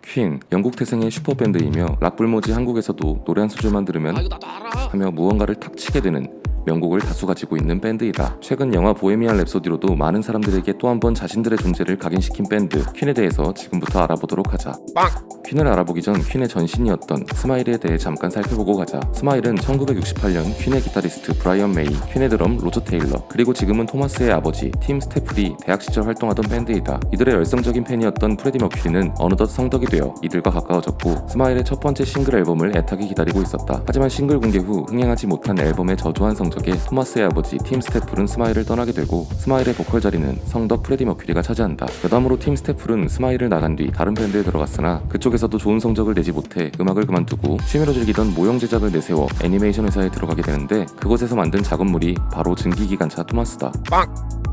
퀸, 영국 태생의 슈퍼밴드이며 락불모지 한국에서도 노래 한 소절만 들으면 이거 나도 알아. 하며 무언가를 탁 치게 되는 명곡을 다수 가지고 있는 밴드이다. 최근 영화 보헤미안 랩소디로도 많은 사람들에게 또 한 번 자신들의 존재를 각인시킨 밴드 퀸에 대해서 지금부터 알아보도록 하자. 퀸을 알아보기 전 퀸의 전신이었던 스마일에 대해 잠깐 살펴보고 가자. 스마일은 1968년 퀸의 기타리스트 브라이언 메이, 퀸의 드럼 로저 테일러, 그리고 지금은 토마스의 아버지 팀 스태플이 대학 시절 활동하던 밴드이다. 이들의 열성적인 팬이었던 프레디 머큐리는 어느덧 성덕이 되어 이들과 가까워졌고 스마일의 첫 번째 싱글 앨범을 애타게 기다리고 있었다. 하지만 싱글 공개 후 흥행하지 못한 앨범의 저조한 성적에 토마스의 아버지 팀 스태플은 스마일을 떠나게 되고 스마일의 보컬 자리는 성덕 프레디 머큐리가 차지한다. 여담으로 팀 스태플은 스마일을 나간 뒤 다른 밴드에 들어갔으나 그쪽에서도 좋은 성적을 내지 못해 음악을 그만두고 취미로 즐기던 모형 제작을 내세워 애니메이션 회사에 들어가게 되는데 그곳에서 만든 작업물이 바로 증기기관차 토마스다.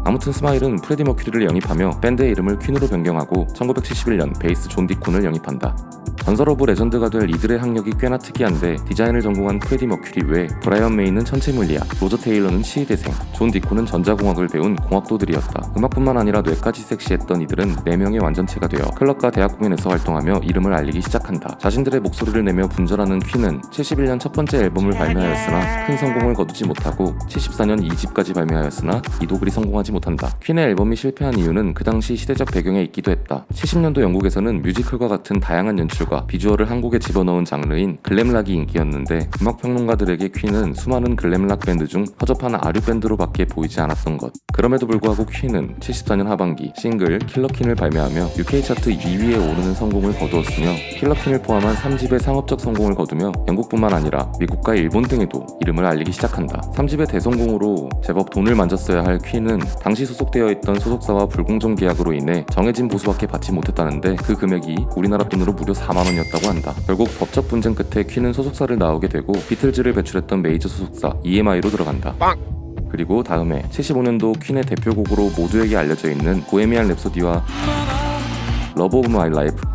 아무튼 스마일은 프레디 머큐리를 영입하며 밴드의 이름을 퀸으로 변경하고 1971년 베이스 존 디콘을 영입한다. 전설 오브 레전드가 될 이들의 학력이 꽤나 특이한데 디자인을 전공한 프레디 머큐리 외 브라이언 메이는 천체물리학, 로저 테일러는 치의대생, 존 디콘은 전자공학을 배운 공학도들이었다. 음악뿐만 아니라 뇌까지 섹시했던 이들은 4명의 완전체가 되어 클럽과 대학 공연에서 활동하며 이름을 알리기 시작한다. 자신들의 목소리를 내며 분절하는 퀸은 71년 첫 번째 앨범을 발매하였으나 큰 성공을 거두지 못하고 74년 2집까지 발매하였으나 이도 그리 성공하지 못한다. 퀸의 앨범이 실패한 이유는 그 당시 시대적 배경에 있기도 했다. 70년도 영국에서는 뮤지컬과 같은 다양한 연출과 비주얼을 한국에 집어넣은 장르인 글램락이 인기였는데 음악평론가들에게 퀸은 수많은 글램락 밴드 중 허접한 아류 밴드로 밖에 보이지 않았던 것. 그럼에도 불구하고 퀸은 74년 하반기 싱글 킬러퀸을 발매하며 UK 차트 2위에 오르는 성공을 거두었으며 킬러퀸을 포함한 3집의 상업적 성공을 거두며 영국뿐만 아니라 미국과 일본 등에도 이름을 알리기 시작한다. 3집의 대성공으로 제법 돈을 만졌어야 할 퀸은 당시 소속되어 있던 소속사와 불공정 계약으로 인해 정해진 보수밖에 받지 못했다는데 그 금액이 우리나라 돈으로 무려 4만 원이었다고 한다. 결국 법적 분쟁 끝에 퀸은 소속사를 나오게 되고 비틀즈를 배출했던 메이저 소속사 EMI로 들어간다. 그리고 다음해 75년도 퀸의 대표곡으로 모두에게 알려져 있는 보헤미안 랩소디와 러브 오브 마이 라이프를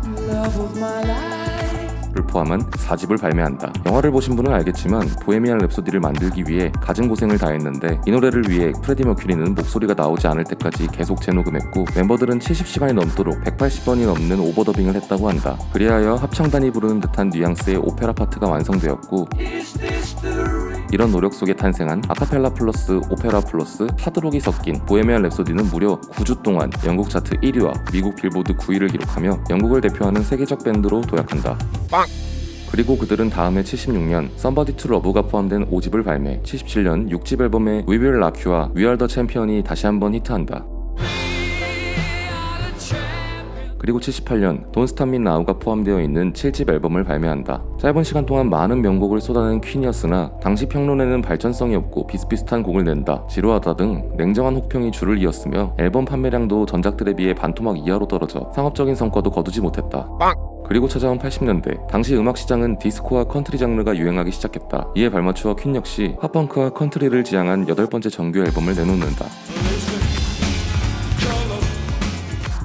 포함한 4집을 발매한다. 영화를 보신 분은 알겠지만 보헤미안 랩소디를 만들기 위해 갖은 고생을 다했는데 이 노래를 위해 프레디 머큐리는 목소리가 나오지 않을 때까지 계속 재녹음했고 멤버들은 70시간이 넘도록 180번이 넘는 오버더빙을 했다고 한다. 그리하여 합창단이 부르는 듯한 뉘앙스의 오페라 파트가 완성되었고 이런 노력 속에 탄생한 아카펠라 플러스 오페라 플러스 하드록이 섞인 보헤미안 랩소디는 무려 9주 동안 영국 차트 1위와 미국 빌보드 9위를 기록하며 영국을 대표하는 세계적 밴드로 도약한다. 그리고 그들은 다음해 76년 Somebody to Love가 포함된 5집을 발매, 77년 6집 앨범의 We Will Rock You와 We Are the Champion이 다시 한번 히트한다. 그리고 78년 Don't Stop Me Now가 포함되어 있는 7집 앨범을 발매한다. 짧은 시간 동안 많은 명곡을 쏟아낸 퀸이었으나 당시 평론에는 발전성이 없고 비슷비슷한 곡을 낸다, 지루하다 등 냉정한 혹평이 줄을 이었으며 앨범 판매량도 전작들에 비해 반토막 이하로 떨어져 상업적인 성과도 거두지 못했다. 그리고 찾아온 80년대, 당시 음악 시장은 디스코와 컨트리 장르가 유행하기 시작했다. 이에 발맞추어 퀸 역시 팝펑크와 컨트리를 지향한 8번째 정규 앨범을 내놓는다.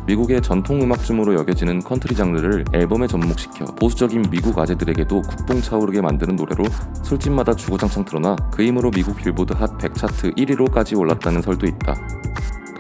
미국의 전통 음악쯤으로 여겨지는 컨트리 장르를 앨범에 접목시켜 보수적인 미국 아재들에게도 국뽕 차오르게 만드는 노래로 술집마다 주구장창 틀어놔 그 힘으로 미국 빌보드 핫 100 차트 1위로까지 올랐다는 설도 있다.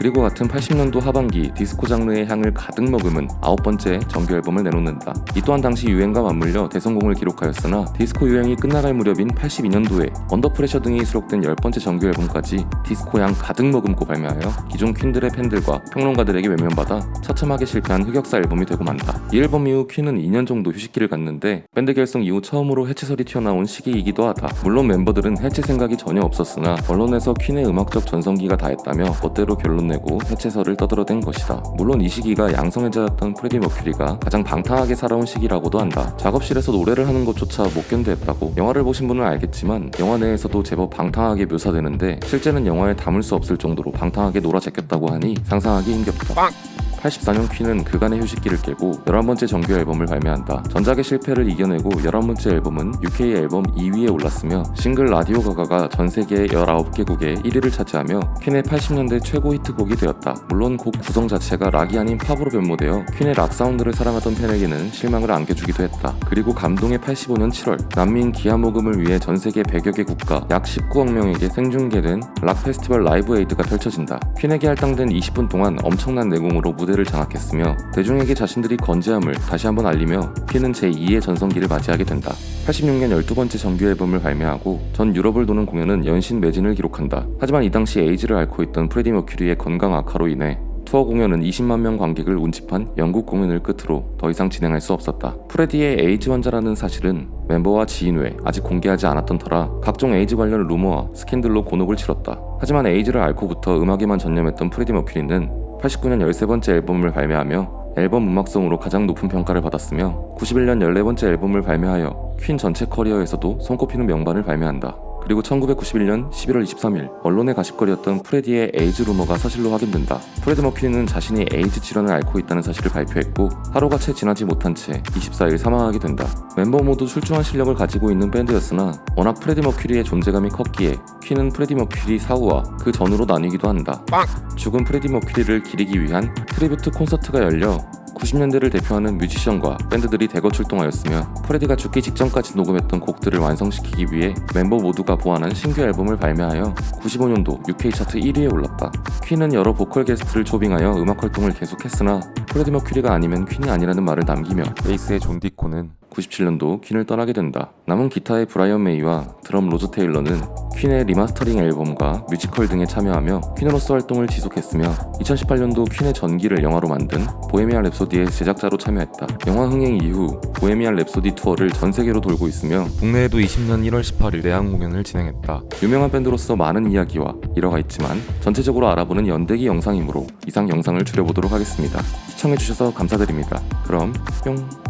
그리고 같은 80년도 하반기 디스코 장르의 향을 가득 머금은 9번째 정규 앨범을 내놓는다. 이 또한 당시 유행과 맞물려 대성공을 기록하였으나 디스코 유행이 끝나갈 무렵인 82년도에 언더프레셔 등이 수록된 10번째 정규 앨범까지 디스코 향 가득 머금고 발매하여 기존 퀸들의 팬들과 평론가들에게 외면받아 처참하게 실패한 흑역사 앨범이 되고 만다. 이 앨범 이후 퀸은 2년 정도 휴식기를 갔는데 밴드 결성 이후 처음으로 해체설이 튀어나온 시기이기도 하다. 물론 멤버들은 해체 생각이 전혀 없었으나 언론에서 퀸의 음악적 전성기가 다했다며 멋대로 결론 내고 해체설을 떠들어댄 것이다. 물론 이 시기가 양성애자였던 프레디 머큐리가 가장 방탕하게 살아온 시기라고도 한다. 작업실에서 노래를 하는 것조차 못 견뎌했다고. 영화를 보신 분은 알겠지만 영화 내에서도 제법 방탕하게 묘사되는데 실제는 영화에 담을 수 없을 정도로 방탕하게 놀아제꼈다고 하니 상상하기 힘겹다. 84년 퀸은 그간의 휴식기를 깨고 11번째 정규 앨범을 발매한다. 전작의 실패를 이겨내고 11번째 앨범은 UK 앨범 2위에 올랐으며 싱글 라디오 가가가 전세계 19개국에 1위를 차지하며 퀸의 80년대 최고 히트곡이 되었다. 물론 곡 구성 자체가 락이 아닌 팝으로 변모되어 퀸의 락 사운드를 사랑하던 팬에게는 실망을 안겨주기도 했다. 그리고 감동의 85년 7월 난민 기하 모금을 위해 전세계 100여 개 국가 약 19억 명에게 생중계된 락 페스티벌 라이브 에이드가 펼쳐진다. 퀸에게 할당된 20분 동안 엄청난 내공으로 무대 무대를 장악했으며 대중에게 자신들이 건재함을 다시 한번 알리며 퀸은 제2의 전성기를 맞이하게 된다. 86년 12번째 정규 앨범을 발매하고 전 유럽을 도는 공연은 연신 매진을 기록한다. 하지만 이 당시 에이즈를 앓고 있던 프레디 머큐리의 건강 악화로 인해 투어 공연은 20만 명 관객을 운집한 영국 공연을 끝으로 더 이상 진행할 수 없었다. 프레디의 에이즈 환자라는 사실은 멤버와 지인 외 아직 공개하지 않았던 터라 각종 에이즈 관련 루머와 스캔들로 곤혹을 치렀다. 하지만 에이즈를 앓고부터 음악에만 전념했던 프레디 머큐리는 89년 13번째 앨범을 발매하며 앨범 음악성으로 가장 높은 평가를 받았으며 91년 14번째 앨범을 발매하여 퀸 전체 커리어에서도 손꼽히는 명반을 발매한다. 그리고 1991년 11월 23일 언론의 가십거리였던 프레디의 에이즈 루머가 사실로 확인된다. 프레디 머큐리는 자신이 에이즈 질환을 앓고 있다는 사실을 발표했고 하루가 채 지나지 못한 채 24일 사망하게 된다. 멤버 모두 출중한 실력을 가지고 있는 밴드였으나 워낙 프레디 머큐리의 존재감이 컸기에 퀸은 프레디 머큐리 사후와 그 전후로 나뉘기도 한다. 죽은 프레디 머큐리를 기리기 위한 트리뷰트 콘서트가 열려 90년대를 대표하는 뮤지션과 밴드들이 대거 출동하였으며 프레디가 죽기 직전까지 녹음했던 곡들을 완성시키기 위해 멤버 모두가 보완한 신규 앨범을 발매하여 95년도 UK 차트 1위에 올랐다. 퀸은 여러 보컬 게스트를 초빙하여 음악 활동을 계속했으나 프레디 머큐리가 아니면 퀸이 아니라는 말을 남기며 베이스의 존 디코는 97년도 퀸을 떠나게 된다. 남은 기타의 브라이언 메이와 드럼 로즈 테일러는 퀸의 리마스터링 앨범과 뮤지컬 등에 참여하며 퀸으로서 활동을 지속했으며 2018년도 퀸의 전기를 영화로 만든 보헤미안 랩소디의 제작자로 참여했다. 영화 흥행 이후 보헤미안 랩소디 투어를 전 세계로 돌고 있으며 국내에도 20년 1월 18일 내한 공연을 진행했다. 유명한 밴드로서 많은 이야기와 일화가 있지만 전체적으로 알아보는 연대기 영상이므로 이상 영상을 줄여보도록 하겠습니다. 시청해주셔서 감사드립니다. 그럼 뿅.